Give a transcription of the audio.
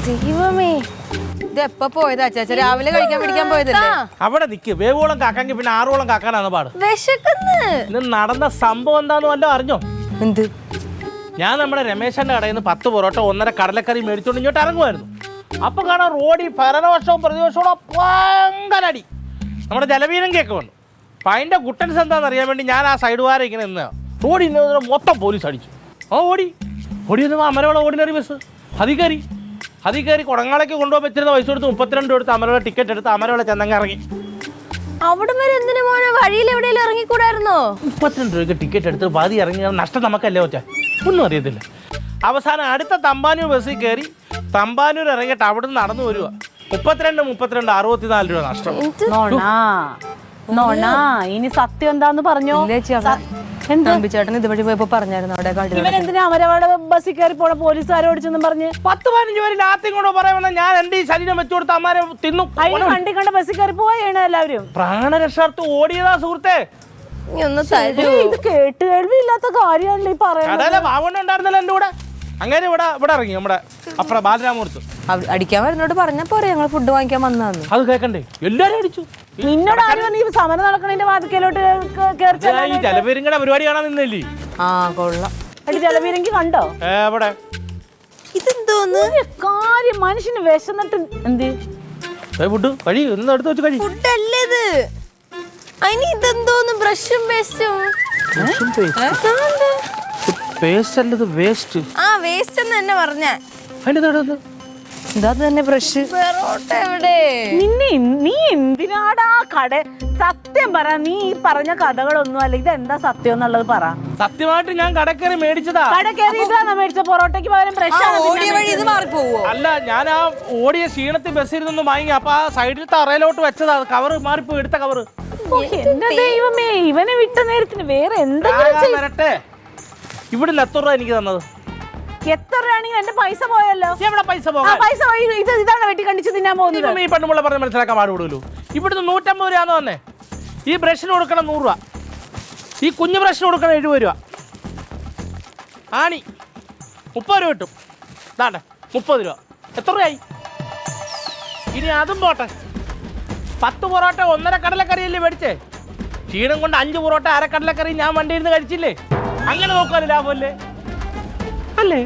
ദൈവമേ, ഇതെപ്പ പോയതാ ചേച്ചാ? രാവിലെ കഴിക്കാൻ പിടിക്കാൻ പോയതല്ലേ? അവിടെ നിക്ക്, വേവോളം കാക്കാങ്കി പിന്നെ ആറോളം കാക്കാനാണ് പാട്. വിശക്കുന്നു. നടന്ന സംഭവം എന്താന്ന് വല്ലോ അറിഞ്ഞോ? എന്ത്? ഞാൻ നമ്മുടെ രമേശന്റെ കടയിൽ നിന്ന് 10 പൊറോട്ട 1.5 കടലക്കറി മേടിച്ചോണ്ട് ഇങ്ങോട്ട് ഇറങ്ങുമായിരുന്നു. അപ്പൊ കാണാൻ റോഡിൽ ഭരണവർഷവും പ്രതിവർഷവും പങ്കലടി നമ്മുടെ ജലവീരങ്കിയൊക്കെ വന്നു. അപ്പൊ അതിന്റെ ഗുട്ടൻസ് എന്താണെന്ന് അറിയാൻ വേണ്ടി ഞാൻ ആ സൈഡ് വാരം ഇങ്ങനെ നിന്ന് റോഡിൽ നിന്ന് മൊത്തം പോലീസ് അടിച്ചു. ഓടി അമരവള ഓർഡിനറി ബസ് അതിൽ കയറി കൊടങ്ങാളേക്ക് കൊണ്ടുപോകാൻ പറ്റുന്ന പൈസ കൊടുത്ത് 32 എടുത്ത് അമരവള ടിക്കറ്റ് എടുത്ത് അമരവള ചെന്നങ്ങ് ഇറങ്ങി. അവിടെ വരെ എന്തിനു മോനെ? വഴിയിൽ എവിടെയെങ്കിലും ഇറങ്ങിക്കൂടായിരുന്നോ? 32 രൂപയ്ക്ക് ടിക്കറ്റ് എടുത്ത് പാതി ഇറങ്ങി. നഷ്ടം നമുക്കല്ലേ ഒറ്റ, ഒന്നും അറിയത്തില്ല. അവസാനം അടുത്ത തമ്പാനൂർ ബസ്സിൽ കയറി തമ്പാനൂർ ഇറങ്ങിയിട്ട് അവിടെ നിന്ന് നടന്നു വരിക. 32 64 രൂപ നഷ്ടം. ഇനി സത്യം എന്താന്ന് പറഞ്ഞോ? ചേട്ടൻ ഇതുവഴി പോയപ്പോ പറഞ്ഞായിരുന്നു അവിടെ എന്തിനാ അവരവിടെ ബസ്സിൽ കയറി പോണ പോലീസുകാരോടിച്ചെന്നും പറഞ്ഞ് 10-15 പേര് ലാത്തിയും കൊണ്ടോ പറയാൻ ഞാൻ എന്റെ ഈ ശരീരം വെച്ചു കൊടുത്ത അമ്മാരെ തിന്നു. വണ്ടി കണ്ട ബസ്സിൽ കയറി പോയാണ് എല്ലാവരും. പ്രാണരക്ഷാർത്ഥം ഓടിയതാ സുഹൃത്തെ. ഇത് കേട്ട് കേൾവി ഇല്ലാത്ത കാര്യമാണല്ലോ ഈ പറയുന്നത്. ഉണ്ടായിരുന്നല്ലോ എന്റെ കൂടെ. അങ്ങനെ ഇവിടെ ഇറങ്ങി നമ്മുടെ അപ്പുറം ബാലരാമൂർത്ത് അടിക്കാൻ വരുന്നോട് പറഞ്ഞപ്പോ ഞങ്ങൾ ഫുഡ് വാങ്ങിക്കാൻ വന്നതാണ്. അത് കേക്കണ്ടേ? എല്ലാരും അടിച്ചു. നിന്നോട് ആരും ഈ സമരം നടക്കണതിന്റെ വാതിക്കലോട്ട് ഈ ജലപീരങ്കിയുടെ പരിപാടി കാണാൻ നിന്നല്ലേ? ആ കൊള്ളാം. ജലപീരങ്കി കണ്ടോ? എവിടെ? ഇതെന്തോന്ന് കാര്യം? മനുഷ്യന് വിശന്നിട്ട് എന്ത് ഫുഡ് കഴി ഒന്ന് എടുത്ത് വെച്ച് കഴി. ഫുഡല്ലേ ഇത്? അതിന് ഇതെന്തോന്ന്? ബ്രഷും പേസ്റ്റും. പേസ്റ്റ് അല്ലത്, വേസ്റ്റ്. ആ വേസ്റ്റ് എന്ന് തന്നെ പറഞ്ഞ. ഇതാ തന്നെ ബ്രഷ്. പൊറോട്ട എവിടെ? നീ എന്തിനാടാ കട? സത്യം പറ, നീ ഈ പറഞ്ഞ കഥകളൊന്നും അല്ല. ഇതെന്താ സത്യം എന്നുള്ളത് പറ. സത്യമായിട്ട് ഞാൻ കടക്കറി മേടിച്ചതാ. കടക്കറിയിട്ടാണ് മേടിച്ച പൊറോട്ടയ്ക്ക് പകരം ബ്രഷ്. അല്ല, ഞാൻ ആ ഓടിയ ക്ഷീണത്തിൽ ബസ്സിൽ നിന്നും വാങ്ങി. അപ്പൊ ആ സൈഡിലത്തെ അറയിലോട്ട് വെച്ചതാ. കവറ് മാറിപ്പോ, എടുത്ത കവറ്. എന്റെ ദൈവമേ, ഇവനെ വിട്ട നേരത്തിന് വേറെ എന്തെങ്കിലും വരട്ടെ. ഇവിടുന്ന് എത്ര രൂപ എനിക്ക് തന്നത്? എത്ര രൂപയാണെങ്കിൽ എന്റെ പൈസ പോയല്ലോ. പൈസ പോകാൻ പൈസ പോയി. ഇതാണ് വെട്ടി കണ്ടിച്ച് തിന്നാൻ പോകുന്നത്. ഈ പെണ്ണുമുള്ള പറഞ്ഞ് മനസ്സിലാക്കാൻ പാടുള്ളൂ. ഇവിടുന്ന് 150 രൂപയാന്ന് തന്നെ. ഈ ബ്രഷിന് കൊടുക്കണം 100 രൂപ. ഈ കുഞ്ഞു ബ്രഷിന് കൊടുക്കണം 70 രൂപ. ആണി 30 രൂപ കിട്ടും. ഇതാണ്ടെ 30 രൂപ. എത്ര രൂപയായി? ഇനി അതും പോട്ടെ. 10 പൊറോട്ട 1.5 കടലക്കറിയല്ലേ മേടിച്ചേ? ക്ഷീണം കൊണ്ട് 5 പൊറോട്ട 1/2 കടലക്കറി ഞാൻ വണ്ടിയിൽ നിന്ന് കഴിച്ചില്ലേ? അങ്ങനെ നോക്കാമല്ലോ, ലാഭമല്ലേ? അല്ലേ?